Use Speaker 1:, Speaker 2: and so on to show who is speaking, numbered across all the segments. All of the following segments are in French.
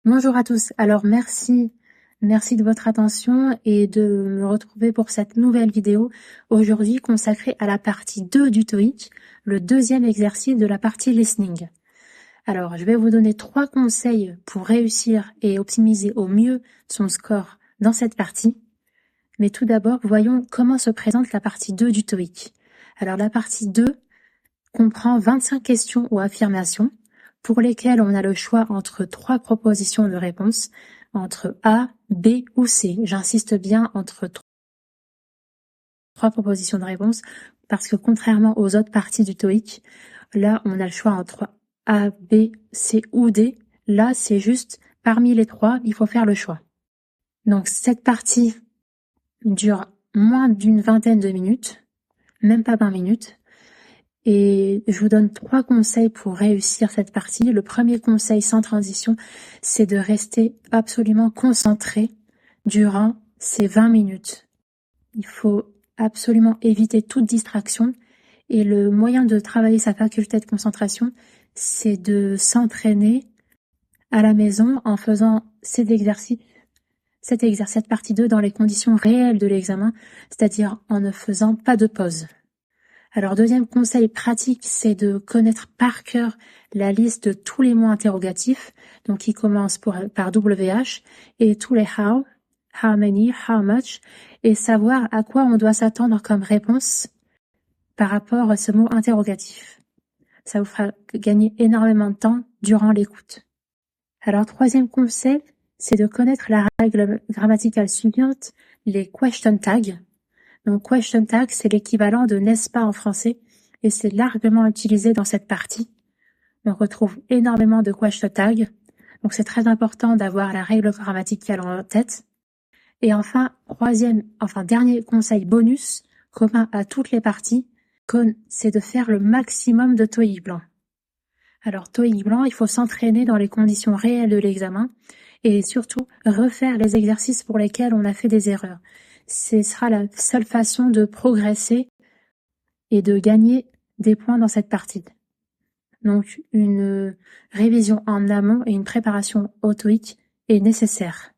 Speaker 1: Bonjour à tous. Alors merci de votre attention et de me retrouver pour cette nouvelle vidéo aujourd'hui consacrée à la partie 2 du TOEIC, le deuxième exercice de la partie listening. Alors, je vais vous donner 3 conseils pour réussir et optimiser au mieux son score dans cette partie. Mais tout d'abord, voyons comment se présente la partie 2 du TOEIC. Alors, la partie 2 comprend 25 questions ou affirmations pour lesquelles on a le choix entre 3 propositions de réponse, entre A, B ou C. J'insiste bien entre 3 propositions de réponse parce que contrairement aux autres parties du TOEIC, là on a le choix entre A, B, C ou D. Là c'est juste parmi les 3, il faut faire le choix. Donc cette partie dure moins d'une vingtaine de minutes, même pas 20 minutes. Et je vous donne 3 conseils pour réussir cette partie. Le premier conseil sans transition, c'est de rester absolument concentré durant ces 20 minutes. Il faut absolument éviter toute distraction et le moyen de travailler sa faculté de concentration, c'est de s'entraîner à la maison en faisant cette partie 2 dans les conditions réelles de l'examen, c'est-à-dire en ne faisant pas de pause. Alors, deuxième conseil pratique, c'est de connaître par cœur la liste de tous les mots interrogatifs, donc qui commencent par WH, et tous les how many, how much, et savoir à quoi on doit s'attendre comme réponse par rapport à ce mot interrogatif. Ça vous fera gagner énormément de temps durant l'écoute. Alors, troisième conseil, c'est de connaître la règle grammaticale suivante, les question tags. Donc, question tag, c'est l'équivalent de n'est-ce pas en français et c'est largement utilisé dans cette partie. On retrouve énormément de question tags. Donc, c'est très important d'avoir la règle grammaticale en tête. Et enfin, dernier conseil bonus, commun à toutes les parties, c'est de faire le maximum de TOEIC blanc. Alors, TOEIC blanc, il faut s'entraîner dans les conditions réelles de l'examen et surtout refaire les exercices pour lesquels on a fait des erreurs. Ce sera la seule façon de progresser et de gagner des points dans cette partie. Donc, une révision en amont et une préparation au TOEIC est nécessaire.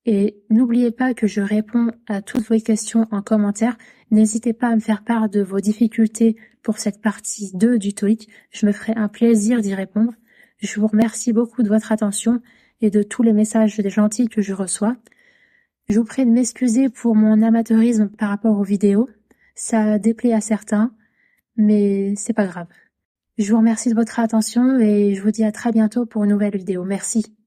Speaker 1: Et n'oubliez pas que je réponds à toutes vos questions en commentaire. N'hésitez pas à me faire part de vos difficultés pour cette partie 2 du TOEIC. Je me ferai un plaisir d'y répondre. Je vous remercie beaucoup de votre attention et de tous les messages gentils que je reçois. Je vous prie de m'excuser pour mon amateurisme par rapport aux vidéos. Ça déplaît à certains, mais c'est pas grave. Je vous remercie de votre attention et je vous dis à très bientôt pour une nouvelle vidéo. Merci.